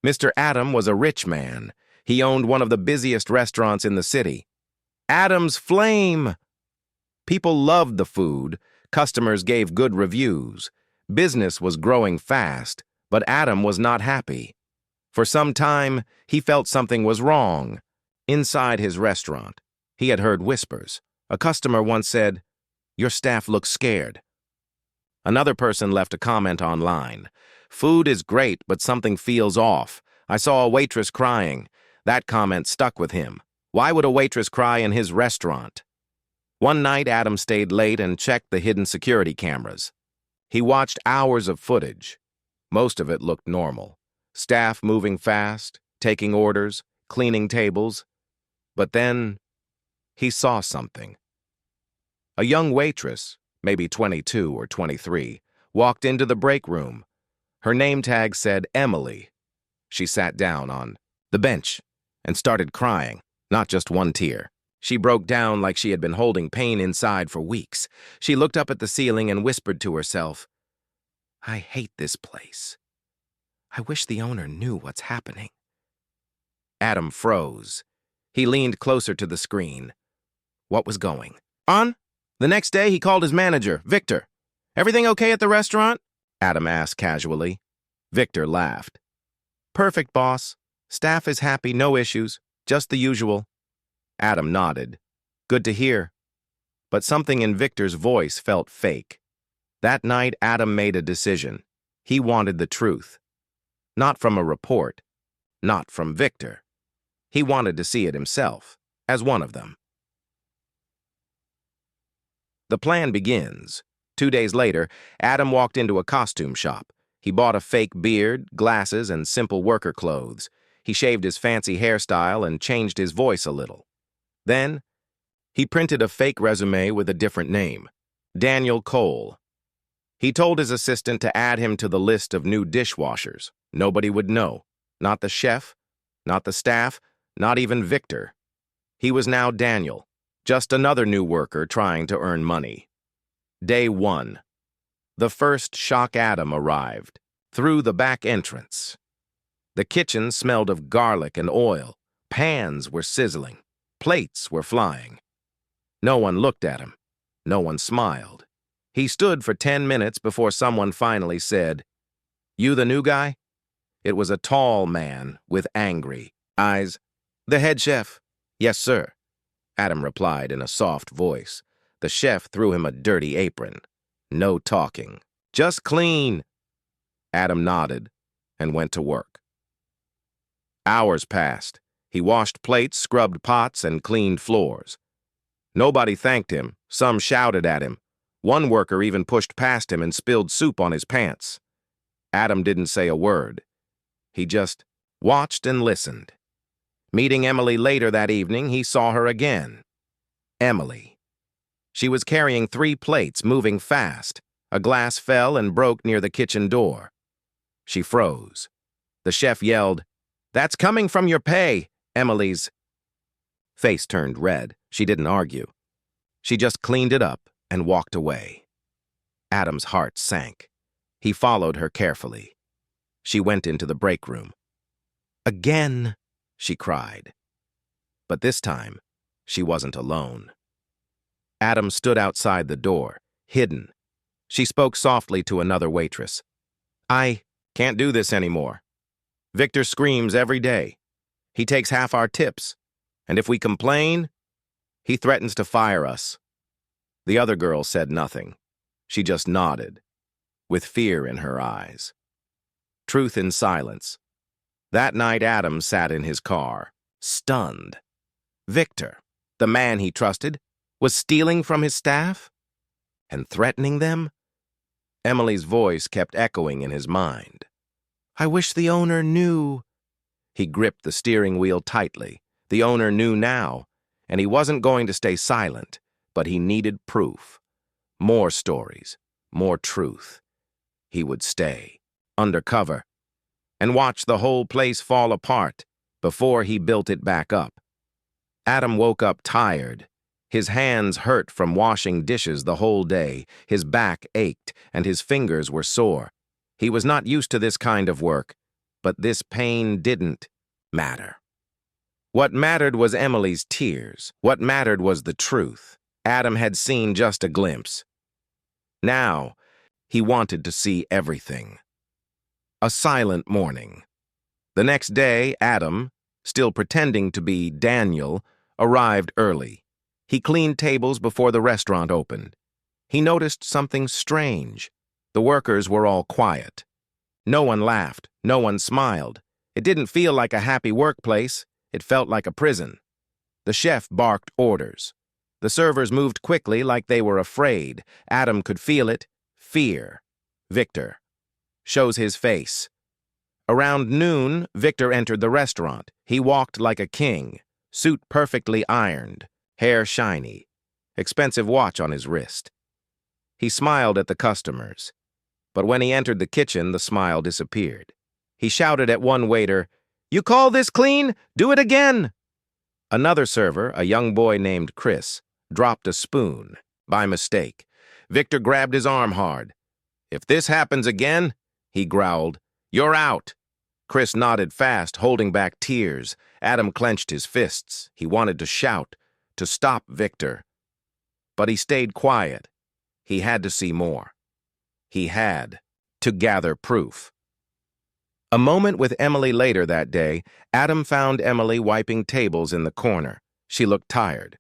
Mr. Adam was a rich man. He owned one of the busiest restaurants in the city. Adam's Flame! People loved the food. Customers gave good reviews. Business was growing fast, but Adam was not happy. For some time, he felt something was wrong. Inside his restaurant, he had heard whispers. A customer once said, "Your staff looks scared." Another person left a comment online. "Food is great, but something feels off. I saw a waitress crying." That comment stuck with him. Why would a waitress cry in his restaurant? One night, Adam stayed late and checked the hidden security cameras. He watched hours of footage. Most of it looked normal. Staff moving fast, taking orders, cleaning tables. But then, he saw something. A young waitress, maybe 22 or 23, walked into the break room. Her name tag said Emily. She sat down on the bench and started crying, not just one tear. She broke down like she had been holding pain inside for weeks. She looked up at the ceiling and whispered to herself, "I hate this place. I wish the owner knew what's happening." Adam froze. He leaned closer to the screen. What was going on? The next day, he called his manager, Victor. "Everything okay at the restaurant?" Adam asked casually. Victor laughed. "Perfect, boss. Staff is happy, no issues, just the usual." Adam nodded. Good to hear. But something in Victor's voice felt fake. That night, Adam made a decision. He wanted the truth. Not from a report. Not from Victor. He wanted to see it himself, as one of them. The plan begins. 2 days later, Adam walked into a costume shop. He bought a fake beard, glasses, and simple worker clothes. He shaved his fancy hairstyle and changed his voice a little. Then, he printed a fake resume with a different name, Daniel Cole. He told his assistant to add him to the list of new dishwashers. Nobody would know. Not the chef, not the staff, not even Victor. He was now Daniel, just another new worker trying to earn money. Day 1. The first shock Adam arrived, through the back entrance. The kitchen smelled of garlic and oil. Pans were sizzling. Plates were flying. No one looked at him. No one smiled. He stood for 10 minutes before someone finally said, "You the new guy?" It was a tall man with angry eyes. "The head chef." "Yes, sir," Adam replied in a soft voice. The chef threw him a dirty apron. "No talking. Just clean." Adam nodded and went to work. Hours passed. He washed plates, scrubbed pots, and cleaned floors. Nobody thanked him. Some shouted at him. One worker even pushed past him and spilled soup on his pants. Adam didn't say a word. He just watched and listened. Meeting Emily later that evening, he saw her again. Emily. She was carrying 3 plates, moving fast. A glass fell and broke near the kitchen door. She froze. The chef yelled, "That's coming from your pay." Emily's face turned red. She didn't argue. She just cleaned it up and walked away. Adam's heart sank. He followed her carefully. She went into the break room. "Again," she cried. But this time, she wasn't alone. Adam stood outside the door, hidden. She spoke softly to another waitress. "I can't do this anymore. Victor screams every day. He takes half our tips. And if we complain, he threatens to fire us." The other girl said nothing. She just nodded, with fear in her eyes. Truth in silence. That night, Adam sat in his car, stunned. Victor, the man he trusted, was stealing from his staff and threatening them. Emily's voice kept echoing in his mind. "I wish the owner knew." He gripped the steering wheel tightly. The owner knew now, and he wasn't going to stay silent, but he needed proof. More stories, more truth. He would stay, undercover, and watch the whole place fall apart before he built it back up. Adam woke up tired. His hands hurt from washing dishes the whole day. His back ached, and his fingers were sore. He was not used to this kind of work, but this pain didn't matter. What mattered was Emily's tears. What mattered was the truth. Adam had seen just a glimpse. Now, he wanted to see everything. A silent morning. The next day, Adam, still pretending to be Daniel, arrived early. He cleaned tables before the restaurant opened. He noticed something strange. The workers were all quiet. No one laughed. No one smiled. It didn't feel like a happy workplace. It felt like a prison. The chef barked orders. The servers moved quickly like they were afraid. Adam could feel it. Fear. Victor. Shows his face. Around noon, Victor entered the restaurant. He walked like a king, suit perfectly ironed, hair shiny, expensive watch on his wrist. He smiled at the customers. But when he entered the kitchen, the smile disappeared. He shouted at one waiter, "You call this clean? Do it again!" Another server, a young boy named Chris, dropped a spoon, by mistake. Victor grabbed his arm hard. "If this happens again," he growled, "you're out." Chris nodded fast, holding back tears. Adam clenched his fists. He wanted to shout, to stop Victor. But he stayed quiet. He had to see more. He had to gather proof. A moment with Emily later that day, Adam found Emily wiping tables in the corner. She looked tired.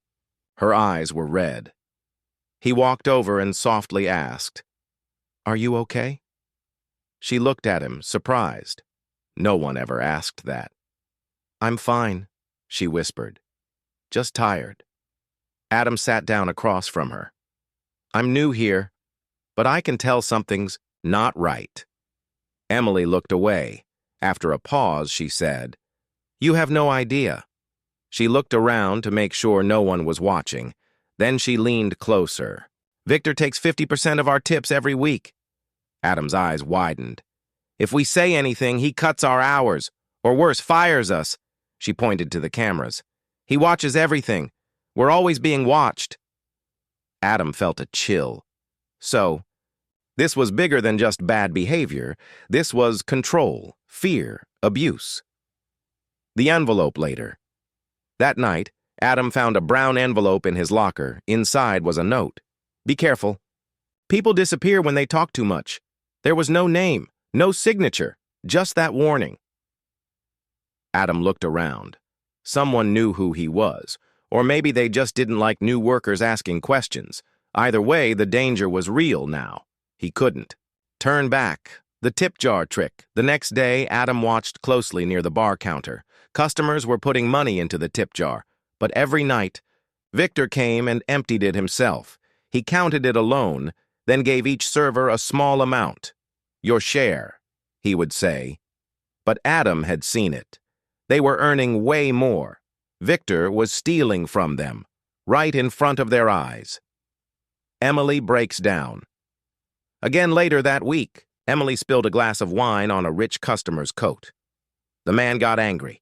Her eyes were red. He walked over and softly asked, "Are you okay?" She looked at him, surprised. No one ever asked that. "I'm fine," she whispered. "Just tired." Adam sat down across from her. "I'm new here, but I can tell something's not right." Emily looked away. After a pause, she said, "You have no idea." She looked around to make sure no one was watching. Then she leaned closer. "Victor takes 50% of our tips every week." Adam's eyes widened. "If we say anything, he cuts our hours, or worse, fires us." She pointed to the cameras. "He watches everything. We're always being watched." Adam felt a chill. So, this was bigger than just bad behavior. This was control, fear, abuse. The envelope later. That night, Adam found a brown envelope in his locker. Inside was a note. "Be careful. People disappear when they talk too much." There was no name, no signature, just that warning. Adam looked around. Someone knew who he was, or maybe they just didn't like new workers asking questions. Either way, the danger was real now. He couldn't turn back. The tip jar trick. The next day, Adam watched closely near the bar counter. Customers were putting money into the tip jar, but every night, Victor came and emptied it himself. He counted it alone, then gave each server a small amount. "Your share," he would say. But Adam had seen it. They were earning way more. Victor was stealing from them, right in front of their eyes. Emily breaks down. Again later that week, Emily spilled a glass of wine on a rich customer's coat. The man got angry.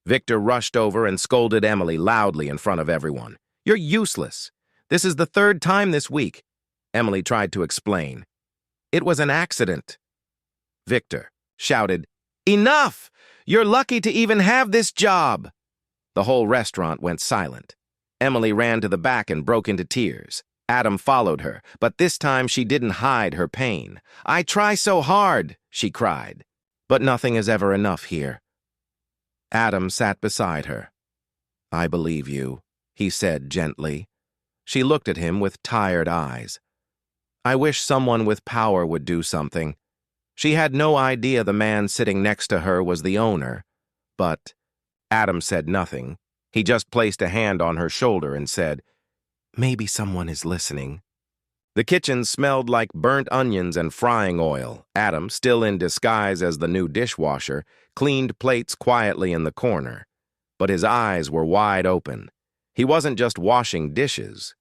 Victor rushed over and scolded Emily loudly in front of everyone. "You're useless. This is the third time this week." Emily tried to explain. "It was an accident." Victor shouted, "Enough! You're lucky to even have this job." The whole restaurant went silent. Emily ran to the back and broke into tears. Adam followed her, but this time she didn't hide her pain. "I try so hard," she cried, "but nothing is ever enough here." Adam sat beside her. "I believe you," he said gently. She looked at him with tired eyes. "I wish someone with power would do something." She had no idea the man sitting next to her was the owner, but Adam said nothing. He just placed a hand on her shoulder and said, "Maybe someone is listening." The kitchen smelled like burnt onions and frying oil. Adam, still in disguise as the new dishwasher, cleaned plates quietly in the corner. But his eyes were wide open. He wasn't just washing dishes.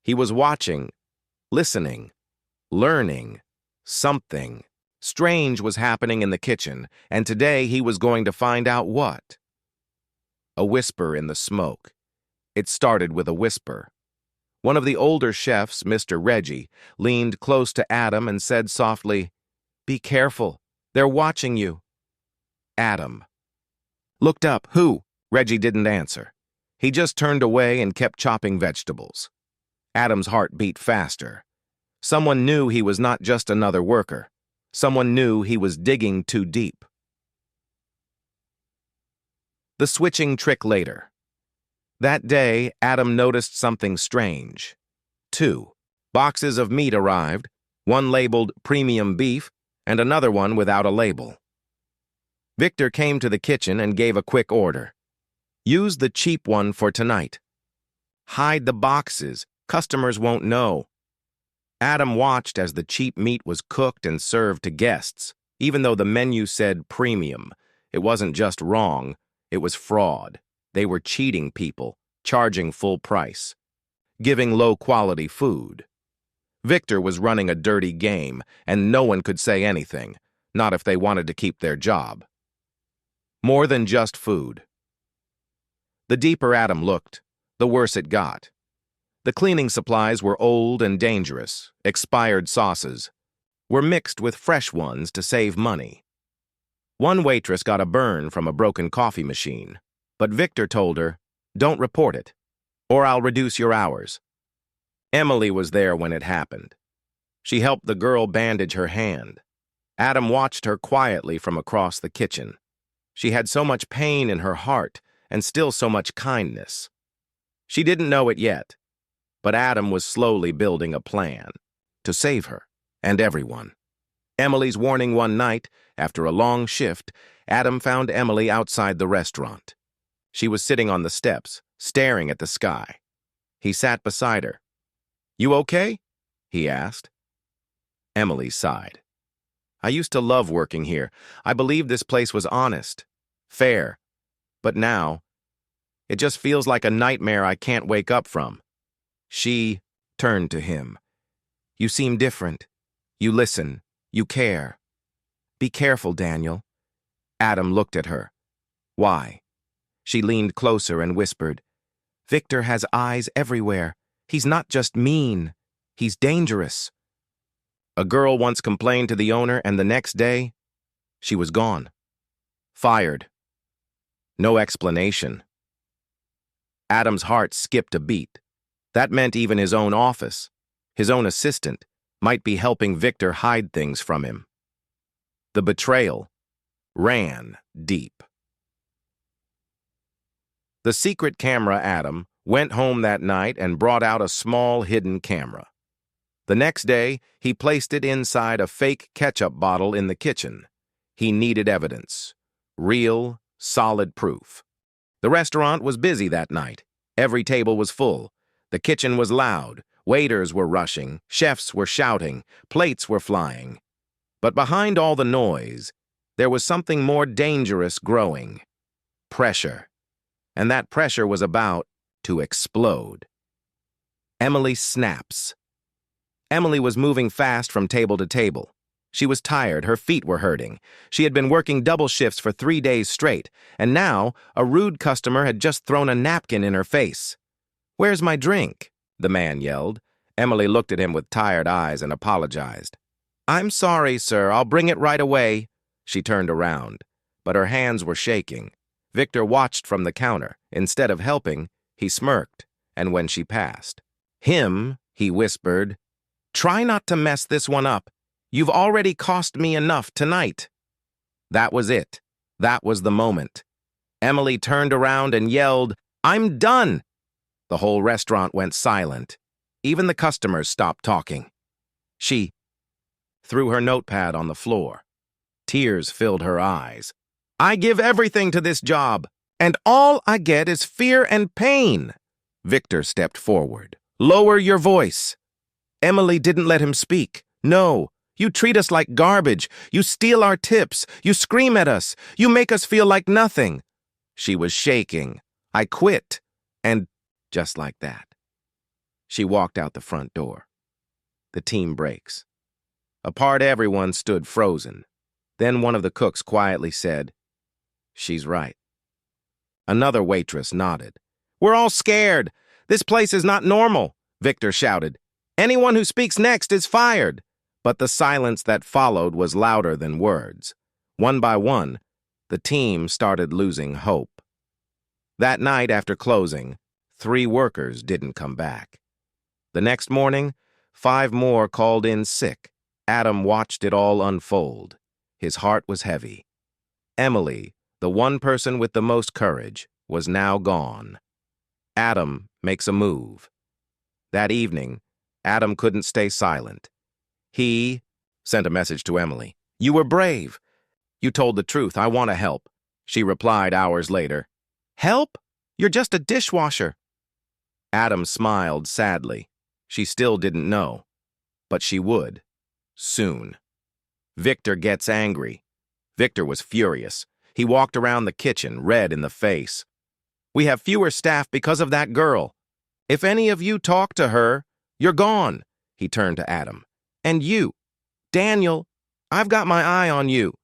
He was watching, listening, learning. Something strange was happening in the kitchen, and today he was going to find out what. A whisper in the smoke. It started with a whisper. One of the older chefs, Mr. Reggie, leaned close to Adam and said softly, "Be careful. They're watching you." Adam. Looked up. Who? Reggie didn't answer. He just turned away and kept chopping vegetables. Adam's heart beat faster. Someone knew he was not just another worker. Someone knew he was digging too deep. The switching trick later. That day, Adam noticed something strange. 2 boxes of meat arrived, one labeled premium beef and another one without a label. Victor came to the kitchen and gave a quick order. Use the cheap one for tonight. Hide the boxes. Customers won't know. Adam watched as the cheap meat was cooked and served to guests. Even though the menu said premium, it wasn't just wrong, it was fraud. They were cheating people, charging full price, giving low-quality food. Victor was running a dirty game, and no one could say anything, not if they wanted to keep their job. More than just food. The deeper Adam looked, the worse it got. The cleaning supplies were old and dangerous. Expired sauces were mixed with fresh ones to save money. One waitress got a burn from a broken coffee machine, but Victor told her, "Don't report it, or I'll reduce your hours." Emily was there when it happened. She helped the girl bandage her hand. Adam watched her quietly from across the kitchen. She had so much pain in her heart and still so much kindness. She didn't know it yet, but Adam was slowly building a plan to save her and everyone. Emily's warning one night, after a long shift, Adam found Emily outside the restaurant. She was sitting on the steps, staring at the sky. He sat beside her. "You okay?" he asked. Emily sighed. "I used to love working here. I believed this place was honest, fair. But now, it just feels like a nightmare I can't wake up from." She turned to him. "You seem different. You listen. You care. Be careful, Daniel." Adam looked at her. "Why?" She leaned closer and whispered, "Victor has eyes everywhere. He's not just mean. He's dangerous." A girl once complained to the owner, and the next day, she was gone. Fired. No explanation. Adam's heart skipped a beat. That meant even his own office, his own assistant, might be helping Victor hide things from him. The betrayal ran deep. The secret camera Adam went home that night and brought out a small hidden camera. The next day, he placed it inside a fake ketchup bottle in the kitchen. He needed evidence. Real, solid proof. The restaurant was busy that night. Every table was full. The kitchen was loud. Waiters were rushing. Chefs were shouting. Plates were flying. But behind all the noise, there was something more dangerous growing. Pressure. And that pressure was about to explode. Emily snaps. Emily was moving fast from table to table. She was tired, her feet were hurting. She had been working double shifts for 3 days straight, and now a rude customer had just thrown a napkin in her face. "Where's my drink?" the man yelled. Emily looked at him with tired eyes and apologized. "I'm sorry, sir, I'll bring it right away." She turned around, but her hands were shaking. Victor watched from the counter. Instead of helping, he smirked, and when she passed, he whispered, "Try not to mess this one up. You've already cost me enough tonight." That was it. That was the moment. Emily turned around and yelled, "I'm done!" The whole restaurant went silent. Even the customers stopped talking. She threw her notepad on the floor. Tears filled her eyes. "I give everything to this job, and all I get is fear and pain." Victor stepped forward. "Lower your voice." Emily didn't let him speak. "No, you treat us like garbage. You steal our tips. You scream at us. You make us feel like nothing." She was shaking. "I quit." And just like that, she walked out the front door. The team breaks. Apart, everyone stood frozen. Then one of the cooks quietly said, "She's right." Another waitress nodded. "We're all scared. This place is not normal," Victor shouted. "Anyone who speaks next is fired." But the silence that followed was louder than words. One by one, The team started losing hope. That night after closing, 3 workers didn't come back. The next morning, 5 more called in sick. Adam watched it all unfold. His heart was heavy. Emily, the one person with the most courage, was now gone. Adam makes a move. That evening, Adam couldn't stay silent. He sent a message to Emily. "You were brave. You told the truth. I want to help." She replied hours later. "Help? You're just a dishwasher." Adam smiled sadly. She still didn't know, but she would, soon. Victor gets angry. Victor was furious. He walked around the kitchen, red in the face. "We have fewer staff because of that girl. If any of you talk to her, you're gone." He turned to Adam. "And you, Daniel, I've got my eye on you."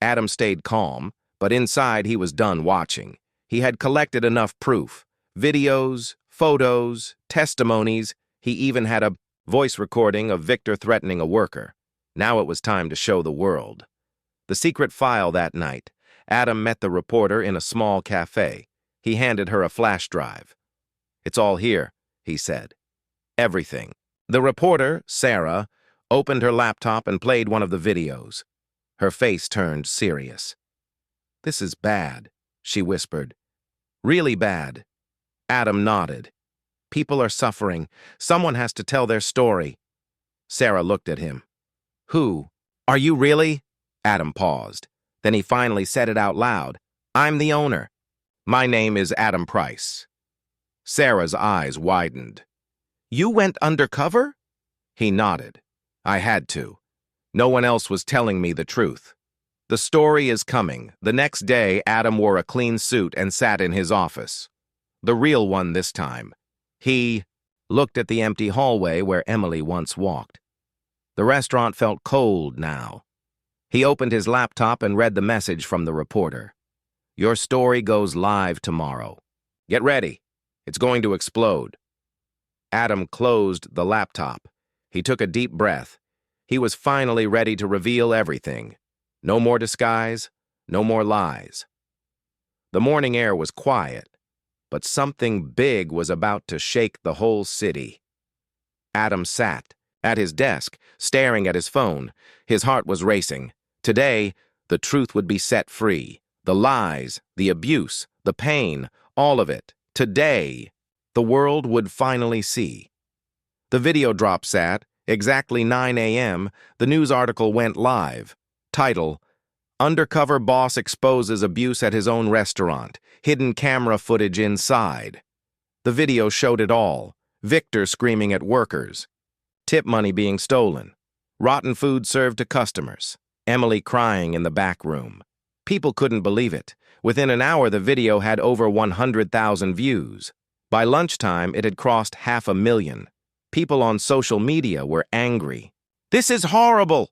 Adam stayed calm, but inside he was done watching. He had collected enough proof. Videos, photos, testimonies. He even had a voice recording of Victor threatening a worker. Now it was time to show the world. The secret file that night. Adam met the reporter in a small cafe. He handed her a flash drive. "It's all here," he said. Everything. The reporter, Sarah, opened her laptop and played one of the videos. Her face turned serious. "This is bad," she whispered. "Really bad." Adam nodded. "People are suffering. Someone has to tell their story." Sarah looked at him. "Who? Are you really?" Adam paused. Then he finally said it out loud. "I'm the owner. My name is Adam Price." Sarah's eyes widened. "You went undercover?" He nodded. "I had to. No one else was telling me the truth." The story is coming. The next day, Adam wore a clean suit and sat in his office. The real one this time. He looked at the empty hallway where Emily once walked. The restaurant felt cold now. He opened his laptop and read the message from the reporter. "Your story goes live tomorrow. Get ready. It's going to explode." Adam closed the laptop. He took a deep breath. He was finally ready to reveal everything. No more disguise, no more lies. The morning air was quiet, but something big was about to shake the whole city. Adam sat at his desk, staring at his phone. His heart was racing. Today, the truth would be set free. The lies, the abuse, the pain, all of it. Today, the world would finally see. The video drops at exactly 9 a.m. The news article went live. Title: Undercover Boss Exposes Abuse at His Own Restaurant. Hidden camera footage inside. The video showed it all. Victor screaming at workers. Tip money being stolen. Rotten food served to customers. Emily crying in the back room. People couldn't believe it. Within an hour, the video had over 100,000 views. By lunchtime, it had crossed 500,000. People on social media were angry. "This is horrible.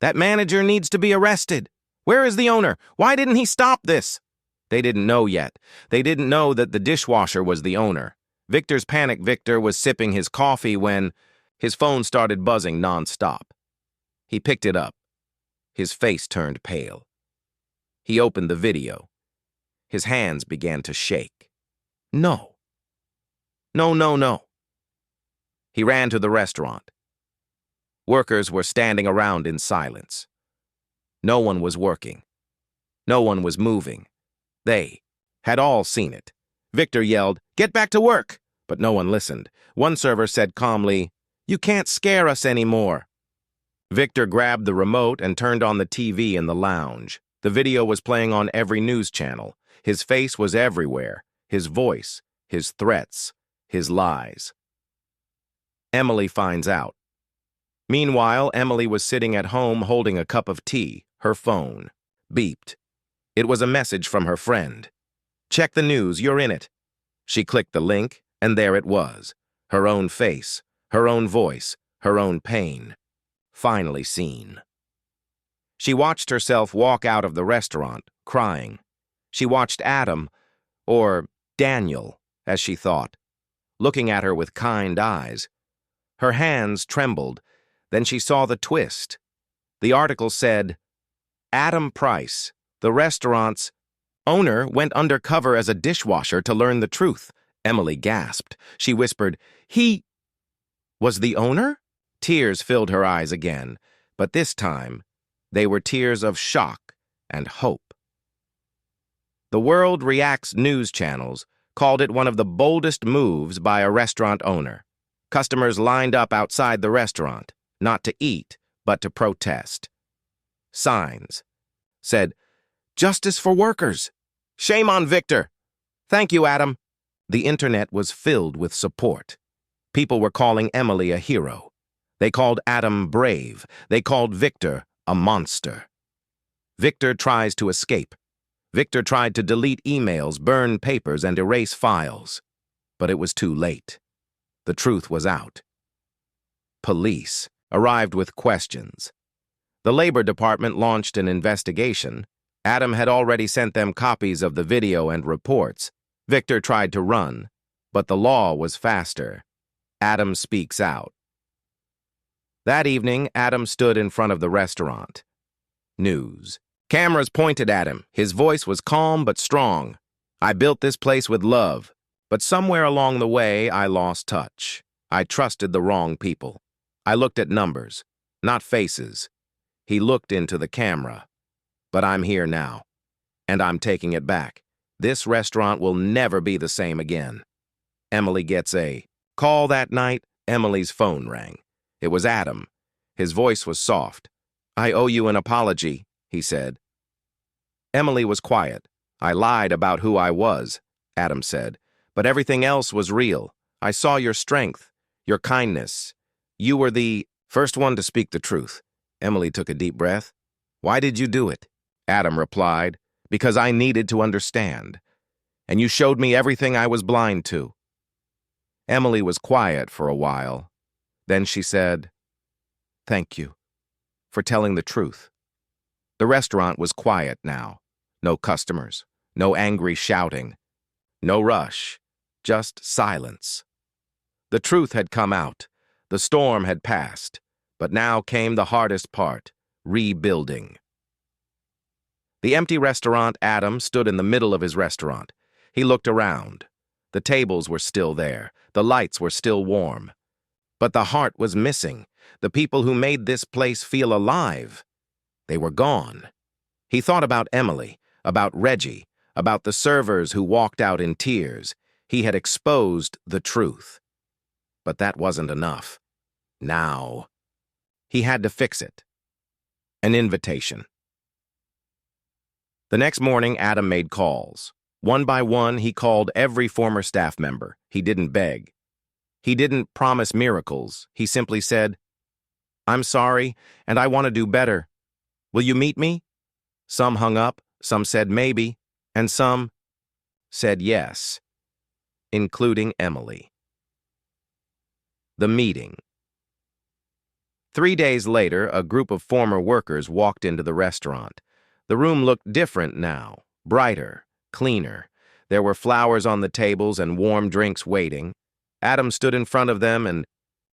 That manager needs to be arrested. Where is the owner? Why didn't he stop this?" They didn't know yet. They didn't know that the dishwasher was the owner. Victor's panic. Victor was sipping his coffee when his phone started buzzing nonstop. He picked it up. His face turned pale. He opened the video. His hands began to shake. No. No, no, no. He ran to the restaurant. Workers were standing around in silence. No one was working. No one was moving. They had all seen it. Victor yelled, "Get back to work!" But no one listened. One server said calmly, "You can't scare us anymore." Victor grabbed the remote and turned on the TV in the lounge. The video was playing on every news channel. His face was everywhere. His voice, his threats, his lies. Emily finds out. Meanwhile, Emily was sitting at home holding a cup of tea. Her phone beeped. It was a message from her friend. "Check the news, you're in it." She clicked the link, and there it was. Her own face, her own voice, her own pain. Finally seen. She watched herself walk out of the restaurant, crying. She watched Adam, or Daniel, as she thought, looking at her with kind eyes. Her hands trembled. Then she saw the twist. The article said, "Adam Price, The restaurant's owner went undercover as a dishwasher to learn the truth. Emily gasped. She whispered, "He was the owner?" Tears filled her eyes again, but this time they were tears of shock and hope. The World Reacts news channels called it one of the boldest moves by a restaurant owner. Customers lined up outside the restaurant, not to eat, but to protest. Signs said, "Justice for workers! Shame on Victor! Thank you, Adam!" The internet was filled with support. People were calling Emily a hero. They called Adam brave. They called Victor a monster. Victor tries to escape. Victor tried to delete emails, burn papers, and erase files. But it was too late. The truth was out. Police arrived with questions. The Labor Department launched an investigation. Adam had already sent them copies of the video and reports. Victor tried to run, but the law was faster. Adam speaks out. That evening, Adam stood in front of the restaurant. News. Cameras pointed at him. His voice was calm but strong. "I built this place with love, but somewhere along the way, I lost touch. I trusted the wrong people. I looked at numbers, not faces." He looked into the camera. "But I'm here now, and I'm taking it back. This restaurant will never be the same again." Emily gets a call that night. Emily's phone rang. It was Adam. His voice was soft. "I owe you an apology," he said. Emily was quiet. "I lied about who I was," Adam said, "but everything else was real. I saw your strength, your kindness. You were the first one to speak the truth." Emily took a deep breath. "Why did you do it?" Adam replied, "Because I needed to understand. And you showed me everything I was blind to." Emily was quiet for a while. Then she said, "Thank you for telling the truth." The restaurant was quiet now. No customers, no angry shouting, no rush, just silence. The truth had come out. The storm had passed. But now came the hardest part, rebuilding. The empty restaurant. Adam stood in the middle of his restaurant. He looked around. The tables were still there. The lights were still warm. But the heart was missing. The people who made this place feel alive. They were gone. He thought about Emily, about Reggie, about the servers who walked out in tears. He had exposed the truth. But that wasn't enough. Now, he had to fix it. An invitation. The next morning, Adam made calls. One by one, he called every former staff member. He didn't beg. He didn't promise miracles. He simply said, "I'm sorry, and I want to do better. Will you meet me?" Some hung up, some said maybe, and some said yes, including Emily. The meeting. 3 days later, a group of former workers walked into the restaurant. The room looked different now, brighter, cleaner. There were flowers on the tables and warm drinks waiting. Adam stood in front of them and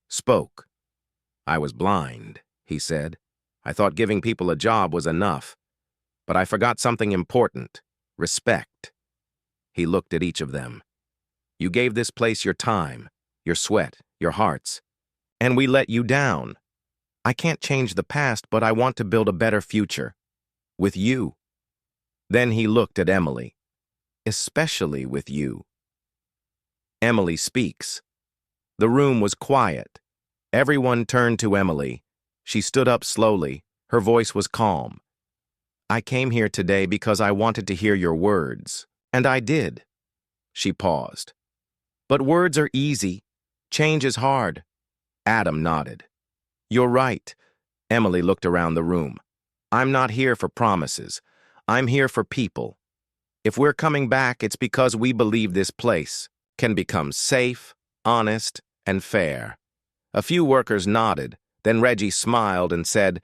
spoke. "I was blind," he said. "I thought giving people a job was enough. But I forgot something important, respect." He looked at each of them. "You gave this place your time, your sweat, your hearts, and we let you down. I can't change the past, but I want to build a better future. With you." Then he looked at Emily. "Especially with you." Emily speaks. The room was quiet. Everyone turned to Emily. She stood up slowly. Her voice was calm. "I came here today because I wanted to hear your words, and I did." She paused. "But words are easy. Change is hard." Adam nodded. "You're right." Emily looked around the room. "I'm not here for promises. I'm here for people. If we're coming back, it's because we believe this place can become safe, honest, and fair." A few workers nodded. Then Reggie smiled and said,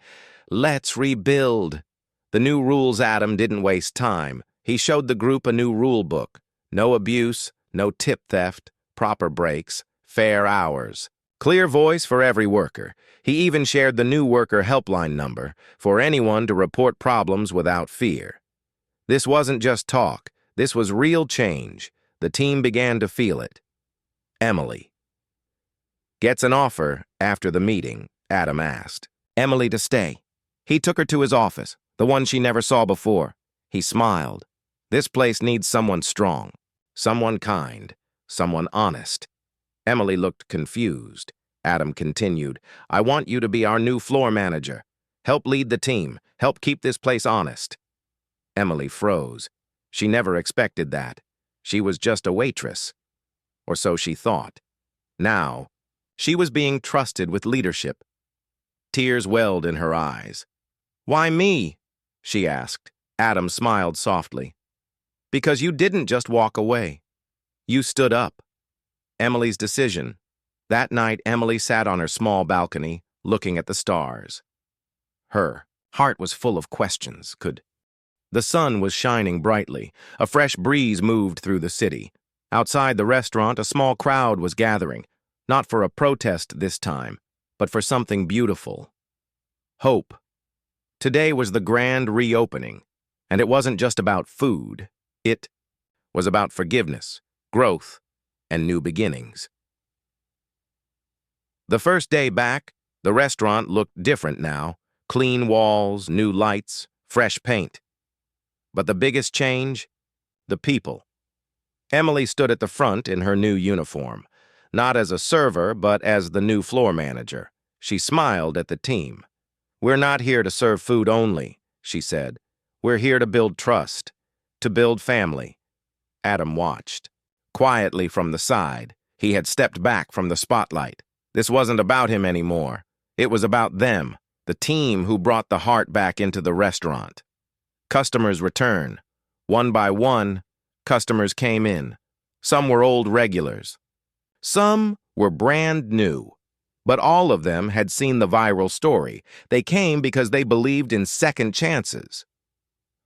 "Let's rebuild." The new rules. Adam didn't waste time. He showed the group a new rule book. No abuse, no tip theft, proper breaks, fair hours. Clear voice for every worker. He even shared the new worker helpline number for anyone to report problems without fear. This wasn't just talk. This was real change. The team began to feel it. Emily gets an offer after the meeting, Adam asked Emily to stay. He took her to his office, the one she never saw before. He smiled. This place needs someone strong, someone kind, someone honest. Emily looked confused. Adam continued, I want you to be our new floor manager. Help lead the team. Help keep this place honest. Emily froze. She never expected that. She was just a waitress. Or so she thought. Now, she was being trusted with leadership. Tears welled in her eyes. Why me? She asked. Adam smiled softly. Because you didn't just walk away. You stood up. Emily's decision. That night, Emily sat on her small balcony, looking at the stars. Her heart was full of questions. The sun was shining brightly. A fresh breeze moved through the city. Outside the restaurant, a small crowd was gathering, not for a protest this time, but for something beautiful. Hope. Today was the grand reopening, and it wasn't just about food. It was about forgiveness, growth, and new beginnings. The first day back, the restaurant looked different now. Clean walls, new lights, fresh paint. But the biggest change? The people. Emily stood at the front in her new uniform, not as a server, but as the new floor manager. She smiled at the team. We're not here to serve food only, she said. We're here to build trust, to build family. Adam watched. Quietly from the side, he had stepped back from the spotlight. This wasn't about him anymore. It was about them, the team who brought the heart back into the restaurant. Customers returned. One by one, customers came in. Some were old regulars. Some were brand new. But all of them had seen the viral story. They came because they believed in second chances.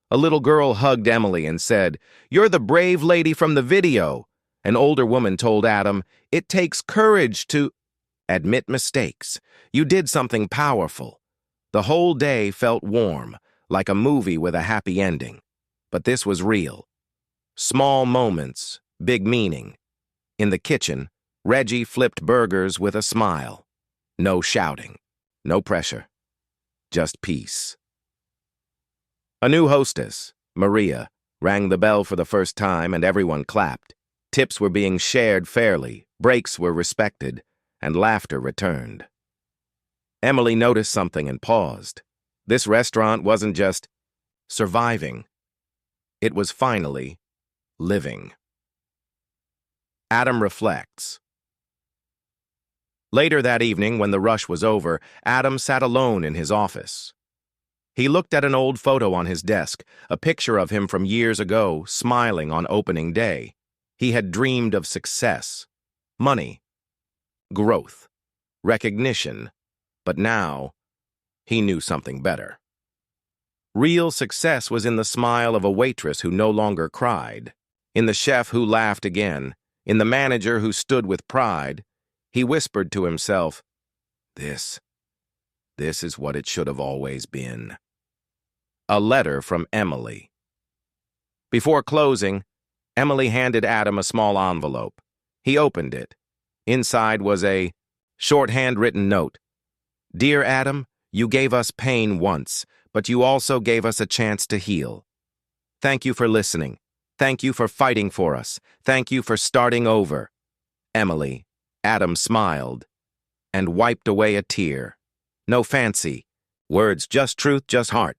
A little girl hugged Emily and said, "You're the brave lady from the video." An older woman told Adam, "It takes courage to admit mistakes. You did something powerful." The whole day felt warm, like a movie with a happy ending. But this was real. Small moments, big meaning. In the kitchen, Reggie flipped burgers with a smile. No shouting, no pressure, just peace. A new hostess, Maria, rang the bell for the first time and everyone clapped. Tips were being shared fairly, breaks were respected, and laughter returned. Emily noticed something and paused. This restaurant wasn't just surviving. It was finally living. Adam reflects. Later that evening, when the rush was over, Adam sat alone in his office. He looked at an old photo on his desk, a picture of him from years ago, smiling on opening day. He had dreamed of success, money, growth, recognition, but now he knew something better. Real success was in the smile of a waitress who no longer cried, in the chef who laughed again, in the manager who stood with pride. He whispered to himself, This is what it should have always been. A letter from Emily. Before closing, Emily handed Adam a small envelope. He opened it. Inside was a shorthand-written note. Dear Adam, you gave us pain once, but you also gave us a chance to heal. Thank you for listening. Thank you for fighting for us. Thank you for starting over. Emily. Adam smiled and wiped away a tear. No fancy words, just truth, just heart.